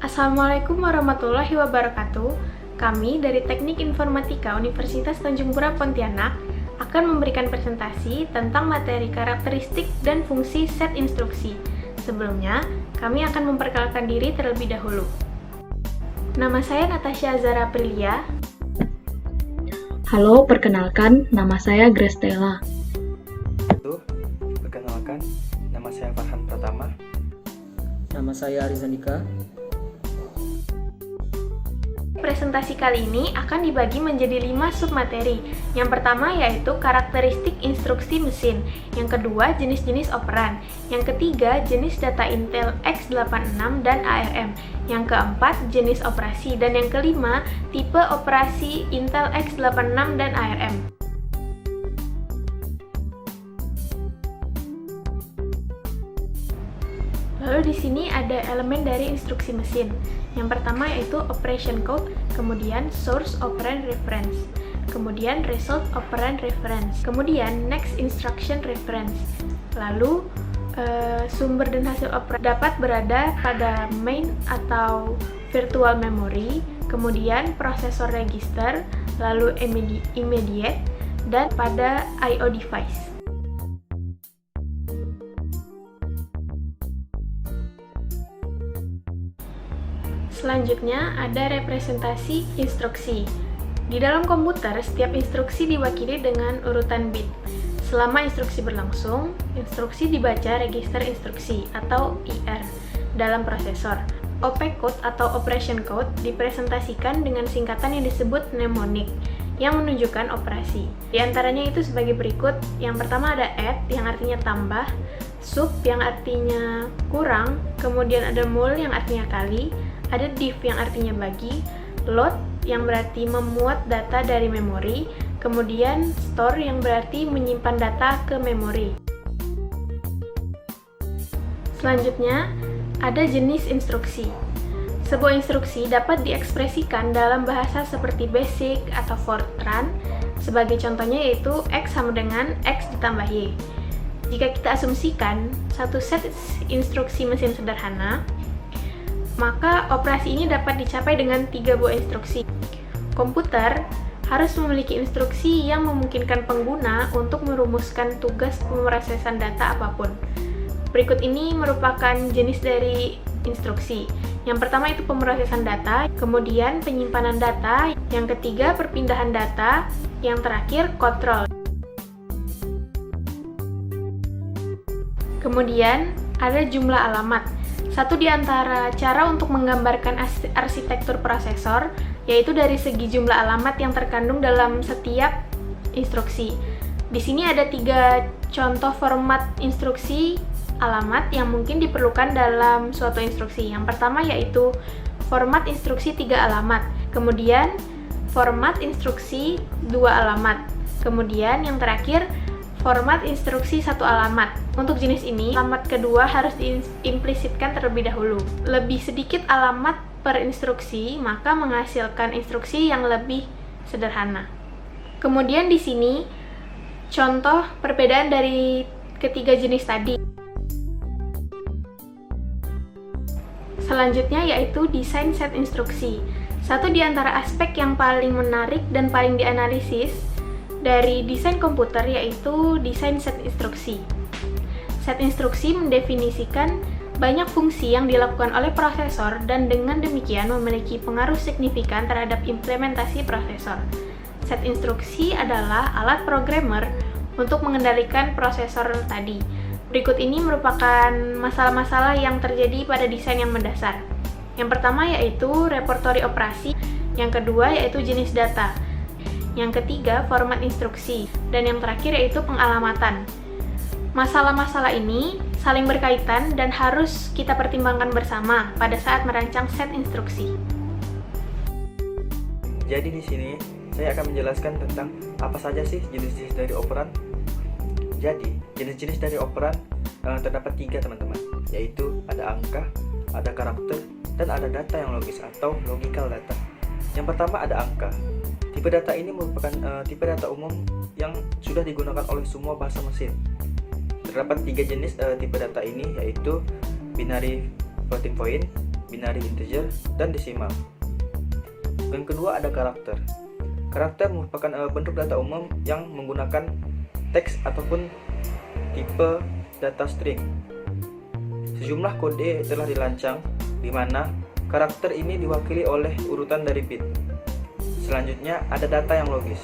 Assalamualaikum warahmatullahi wabarakatuh. Kami dari Teknik Informatika Universitas Tanjung Pura Pontianak akan memberikan presentasi tentang materi karakteristik dan fungsi set instruksi. Sebelumnya, kami akan memperkenalkan diri terlebih dahulu. Nama saya Natasha Azara Aprilia. Halo, perkenalkan, nama saya Grace Stella. Perkenalkan, nama saya Farhan Pratama. Nama saya Arizandika. Presentasi kali ini akan dibagi menjadi 5 submateri. Yang pertama yaitu karakteristik instruksi mesin. Yang kedua, jenis-jenis operan. Yang ketiga, jenis data Intel x86 dan ARM. Yang keempat, jenis operasi. Dan yang kelima, tipe operasi Intel x86 dan ARM. Lalu di sini ada elemen dari instruksi mesin. Yang pertama yaitu operation code, kemudian source operand reference, kemudian result operand reference, kemudian next instruction reference. Lalu sumber dan hasil operand dapat berada pada main atau virtual memory, kemudian prosesor register, lalu immediate, dan pada I/O device. Selanjutnya ada representasi instruksi. Di dalam komputer, setiap instruksi diwakili dengan urutan bit. Selama instruksi berlangsung, instruksi dibaca register instruksi atau IR dalam prosesor. Opcode atau operation code dipresentasikan dengan singkatan yang disebut mnemonic yang menunjukkan operasi. Di antaranya itu sebagai berikut. Yang pertama ada add yang artinya tambah, sub yang artinya kurang, kemudian ada mul yang artinya kali, ada div yang artinya bagi, load yang berarti memuat data dari memori, kemudian store yang berarti menyimpan data ke memori. Selanjutnya, ada jenis instruksi. Sebuah instruksi dapat diekspresikan dalam bahasa seperti BASIC atau Fortran. Sebagai contohnya yaitu X sama dengan X ditambah Y. Jika kita asumsikan satu set instruksi mesin sederhana, maka operasi ini dapat dicapai dengan 3 buah instruksi. Komputer harus memiliki instruksi yang memungkinkan pengguna untuk merumuskan tugas pemrosesan data apapun. Berikut ini merupakan jenis dari instruksi. Yang pertama itu pemrosesan data, kemudian penyimpanan data, yang ketiga perpindahan data, yang terakhir kontrol. Kemudian ada jumlah alamat. Satu di antara cara untuk menggambarkan arsitektur prosesor yaitu dari segi jumlah alamat yang terkandung dalam setiap instruksi. Di sini ada 3 contoh format instruksi alamat yang mungkin diperlukan dalam suatu instruksi. Yang pertama yaitu format instruksi 3 alamat, kemudian format instruksi 2 alamat, kemudian yang terakhir format instruksi 1 alamat. Untuk jenis ini, alamat kedua harus diimplisitkan terlebih dahulu. Lebih sedikit alamat per instruksi, maka menghasilkan instruksi yang lebih sederhana. Kemudian di sini, contoh perbedaan dari ketiga jenis tadi. Selanjutnya yaitu desain set instruksi. Satu di antara aspek yang paling menarik dan paling dianalisis dari desain komputer yaitu desain set instruksi. Set instruksi mendefinisikan banyak fungsi yang dilakukan oleh prosesor dan dengan demikian memiliki pengaruh signifikan terhadap implementasi prosesor. Set instruksi adalah alat programmer untuk mengendalikan prosesor tadi. Berikut ini merupakan masalah-masalah yang terjadi pada desain yang mendasar. Yang pertama yaitu repertori operasi, yang kedua yaitu jenis data, yang ketiga format instruksi, dan yang terakhir yaitu pengalamatan. Masalah-masalah ini saling berkaitan dan harus kita pertimbangkan bersama pada saat merancang set instruksi. Jadi di sini saya akan menjelaskan tentang apa saja sih jenis-jenis dari operan. Jadi jenis-jenis dari operan terdapat 3 teman-teman, yaitu ada angka, ada karakter, dan ada data yang logis atau logical data. Yang pertama ada angka. Tipe data ini merupakan tipe data umum yang sudah digunakan oleh semua bahasa mesin. Terdapat 3 jenis tipe data ini, yaitu binary floating point, binary integer, dan desimal. Yang kedua ada karakter. Karakter merupakan bentuk data umum yang menggunakan teks ataupun tipe data string. Sejumlah kode telah dirancang di mana karakter ini diwakili oleh urutan dari bit. Selanjutnya ada data yang logis.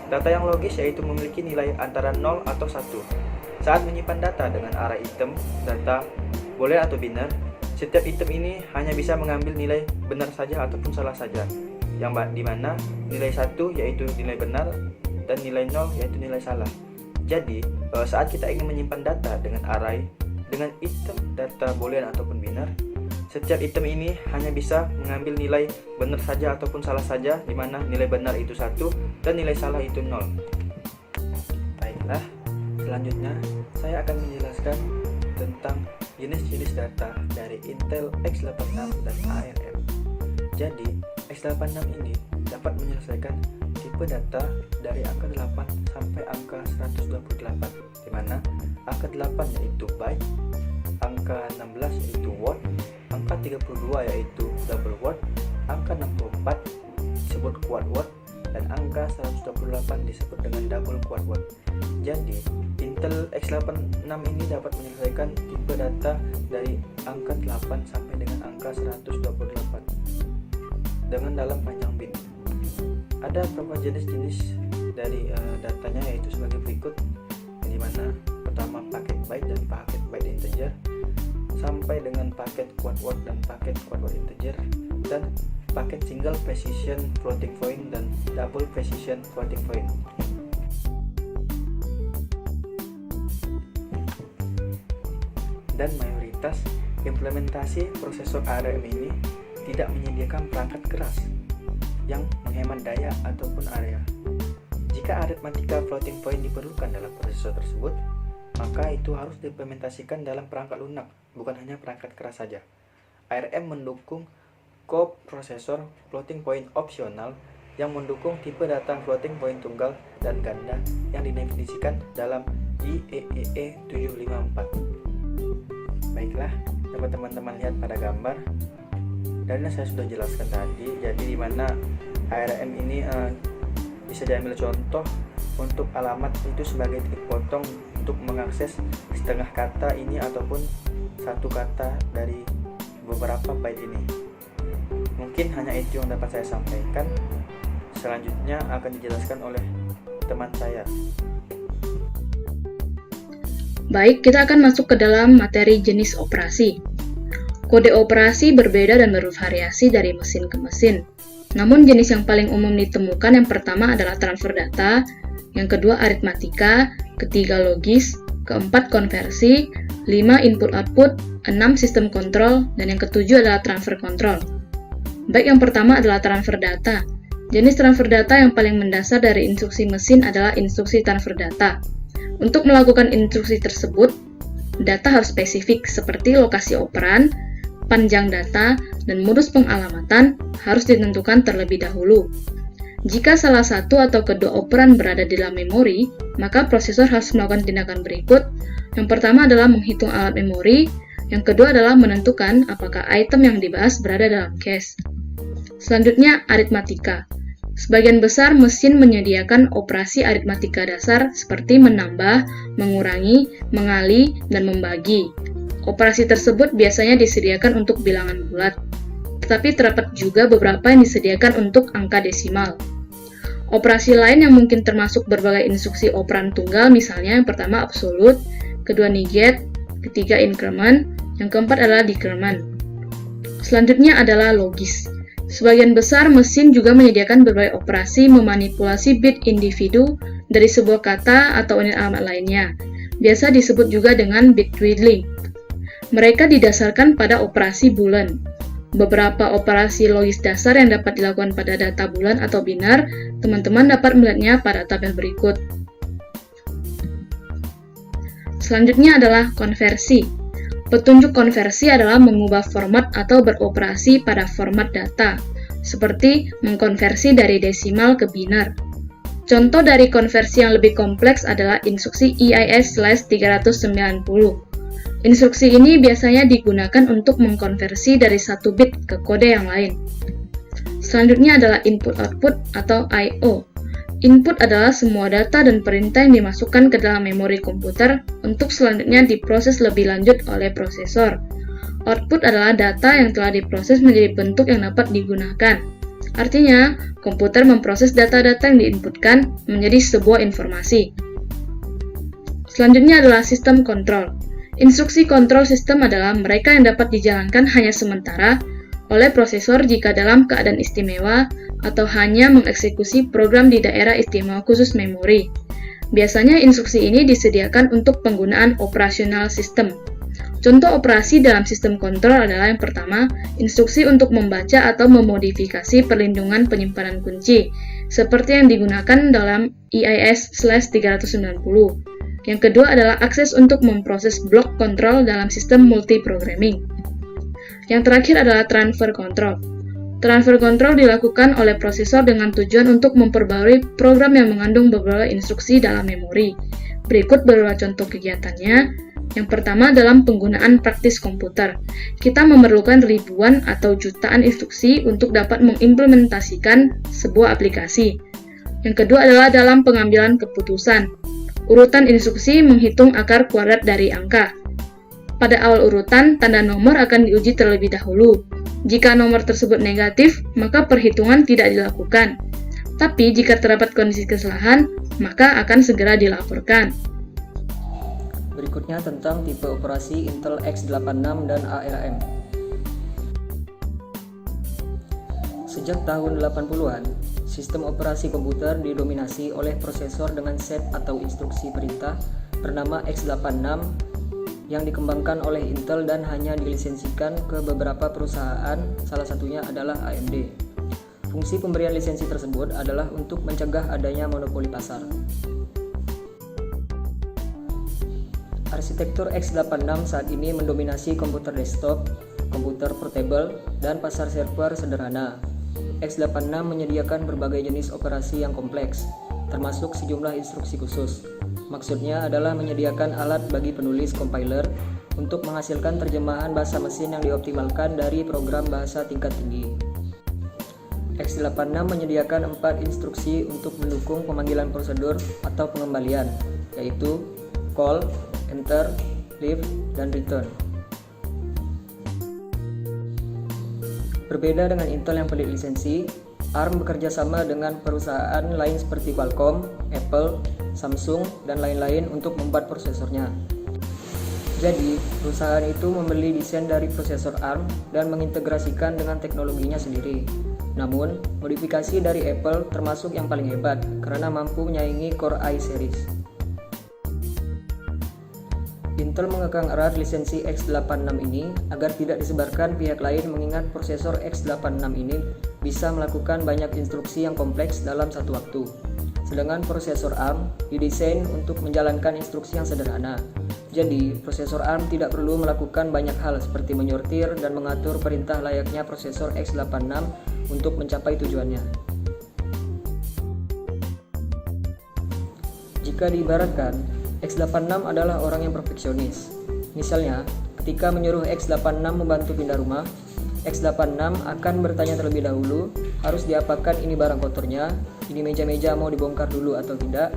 Data yang logis yaitu memiliki nilai antara 0 atau 1. Saat menyimpan data dengan array item, data boolean atau biner, setiap item ini hanya bisa mengambil nilai benar saja ataupun salah saja. Yang dimana nilai 1 yaitu nilai benar dan nilai 0 yaitu nilai salah. Jadi saat kita ingin menyimpan data dengan array dengan item data boolean ataupun biner, setiap item ini hanya bisa mengambil nilai benar saja ataupun salah saja, di mana nilai benar itu 1 dan nilai salah itu 0. Baiklah, selanjutnya saya akan menjelaskan tentang jenis-jenis data dari Intel x86 dan ARM. Jadi, x86 ini dapat menyelesaikan tipe data dari angka 8 sampai angka 128, di mana angka 8 yaitu byte, angka 16 yaitu word, angka 32 yaitu double word, angka 64 disebut quad word, dan angka 128 disebut dengan double quad word. Jadi, Intel x86 ini dapat menyelesaikan tipe data dari angka 8 sampai dengan angka 128 dengan dalam panjang bit. Ada beberapa jenis-jenis dari datanya yaitu sebagai berikut, di mana pertama paket byte dan paket byte integer, sampai dengan paket quad word dan paket quad word integer, dan paket single precision floating point dan double precision floating point. Dan mayoritas implementasi prosesor ARM ini tidak menyediakan perangkat keras yang menghemat daya ataupun area. Jika aritmatika floating point diperlukan dalam prosesor tersebut, maka itu harus diimplementasikan dalam perangkat lunak, bukan hanya perangkat keras saja. ARM mendukung coprocessor floating point opsional yang mendukung tipe data floating point tunggal dan ganda yang didefinisikan dalam IEEE 754. Baiklah, dapat teman-teman lihat pada gambar. Dan saya sudah jelaskan tadi, jadi di mana ARM ini bisa diambil contoh untuk alamat itu sebagai titik potong untuk mengakses setengah kata ini ataupun satu kata dari beberapa byte ini. Mungkin hanya itu yang dapat saya sampaikan. Selanjutnya akan dijelaskan oleh teman saya. Baik, kita akan masuk ke dalam materi jenis operasi. Kode operasi berbeda dan bervariasi dari mesin ke mesin. Namun jenis yang paling umum ditemukan yang pertama adalah transfer data, yang kedua aritmatika, ketiga logis, keempat konversi, 5 input-output, 6 sistem kontrol, dan yang ketujuh adalah transfer kontrol. Baik, yang pertama adalah transfer data. Jenis transfer data yang paling mendasar dari instruksi mesin adalah instruksi transfer data. Untuk melakukan instruksi tersebut, data harus spesifik seperti lokasi operan, panjang data, dan modus pengalamatan harus ditentukan terlebih dahulu. Jika salah satu atau kedua operan berada di dalam memori, maka prosesor harus melakukan tindakan berikut. Yang pertama adalah menghitung alat memori, yang kedua adalah menentukan apakah item yang dibahas berada dalam cache. Selanjutnya, aritmatika. Sebagian besar mesin menyediakan operasi aritmatika dasar seperti menambah, mengurangi, mengali, dan membagi. Operasi tersebut biasanya disediakan untuk bilangan bulat, tetapi terdapat juga beberapa yang disediakan untuk angka desimal. Operasi lain yang mungkin termasuk berbagai instruksi operan tunggal, misalnya yang pertama absolute, kedua negate, ketiga increment, yang keempat adalah decrement. Selanjutnya adalah logis. Sebagian besar mesin juga menyediakan berbagai operasi memanipulasi bit individu dari sebuah kata atau unit alamat lainnya. Biasa disebut juga dengan bit twiddling. Mereka didasarkan pada operasi boolean. Beberapa operasi logis dasar yang dapat dilakukan pada data boolean atau binar, teman-teman dapat melihatnya pada tabel berikut. Selanjutnya adalah konversi. Petunjuk konversi adalah mengubah format atau beroperasi pada format data, seperti mengkonversi dari desimal ke binar. Contoh dari konversi yang lebih kompleks adalah instruksi EIS/390. Instruksi ini biasanya digunakan untuk mengkonversi dari satu bit ke kode yang lain. Selanjutnya adalah input-output atau I/O. Input adalah semua data dan perintah yang dimasukkan ke dalam memori komputer untuk selanjutnya diproses lebih lanjut oleh prosesor. Output adalah data yang telah diproses menjadi bentuk yang dapat digunakan. Artinya, komputer memproses data-data yang diinputkan menjadi sebuah informasi. Selanjutnya adalah sistem kontrol. Instruksi kontrol sistem adalah mereka yang dapat dijalankan hanya sementara oleh prosesor jika dalam keadaan istimewa atau hanya mengeksekusi program di daerah istimewa khusus memori. Biasanya instruksi ini disediakan untuk penggunaan operasional sistem. Contoh operasi dalam sistem kontrol adalah yang pertama, instruksi untuk membaca atau memodifikasi perlindungan penyimpanan kunci, seperti yang digunakan dalam EIS/390. Yang kedua adalah akses untuk memproses blok kontrol dalam sistem multiprogramming. Yang terakhir adalah transfer control. Transfer control dilakukan oleh prosesor dengan tujuan untuk memperbarui program yang mengandung beberapa instruksi dalam memori. Berikut beberapa contoh kegiatannya. Yang pertama, dalam penggunaan praktis komputer. Kita memerlukan ribuan atau jutaan instruksi untuk dapat mengimplementasikan sebuah aplikasi. Yang kedua adalah dalam pengambilan keputusan. Urutan instruksi menghitung akar kuadrat dari angka. Pada awal urutan, tanda nomor akan diuji terlebih dahulu. Jika nomor tersebut negatif, maka perhitungan tidak dilakukan. Tapi jika terdapat kondisi kesalahan, maka akan segera dilaporkan. Berikutnya tentang tipe operasi Intel x86 dan ARM. Sejak tahun 80-an, sistem operasi komputer didominasi oleh prosesor dengan set atau instruksi perintah bernama x86 yang dikembangkan oleh Intel dan hanya dilisensikan ke beberapa perusahaan, salah satunya adalah AMD. Fungsi pemberian lisensi tersebut adalah untuk mencegah adanya monopoli pasar. Arsitektur x86 saat ini mendominasi komputer desktop, komputer portable, dan pasar server sederhana. x86 menyediakan berbagai jenis operasi yang kompleks, termasuk sejumlah instruksi khusus. Maksudnya adalah menyediakan alat bagi penulis compiler untuk menghasilkan terjemahan bahasa mesin yang dioptimalkan dari program bahasa tingkat tinggi. x86 menyediakan 4 instruksi untuk mendukung pemanggilan prosedur atau pengembalian, yaitu call, enter, leave, dan return. Berbeda dengan Intel yang pelit lisensi, ARM bekerja sama dengan perusahaan lain seperti Qualcomm, Apple, Samsung, dan lain-lain untuk membuat prosesornya. Jadi, perusahaan itu membeli desain dari prosesor ARM dan mengintegrasikan dengan teknologinya sendiri. Namun, modifikasi dari Apple termasuk yang paling hebat karena mampu menyaingi Core i series. Intel mengekang erat lisensi x86 ini agar tidak disebarkan pihak lain mengingat prosesor x86 ini bisa melakukan banyak instruksi yang kompleks dalam satu waktu. Sedangkan prosesor ARM didesain untuk menjalankan instruksi yang sederhana. Jadi, prosesor ARM tidak perlu melakukan banyak hal seperti menyortir dan mengatur perintah layaknya prosesor x86 untuk mencapai tujuannya. Jika diibaratkan, x86 adalah orang yang perfeksionis. Misalnya, ketika menyuruh x86 membantu pindah rumah, x86 akan bertanya terlebih dahulu, harus diapakan ini barang kotornya, ini meja-meja mau dibongkar dulu atau tidak,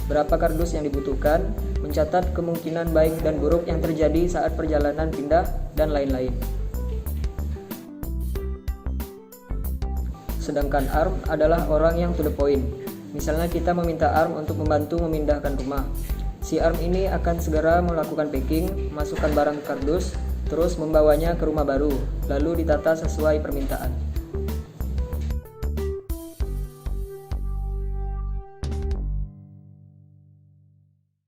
berapa kardus yang dibutuhkan, mencatat kemungkinan baik dan buruk yang terjadi saat perjalanan pindah, dan lain-lain. Sedangkan ARM adalah orang yang to the point. Misalnya kita meminta ARM untuk membantu memindahkan rumah. Si ARM ini akan segera melakukan packing, masukkan barang ke kardus, terus membawanya ke rumah baru, lalu ditata sesuai permintaan.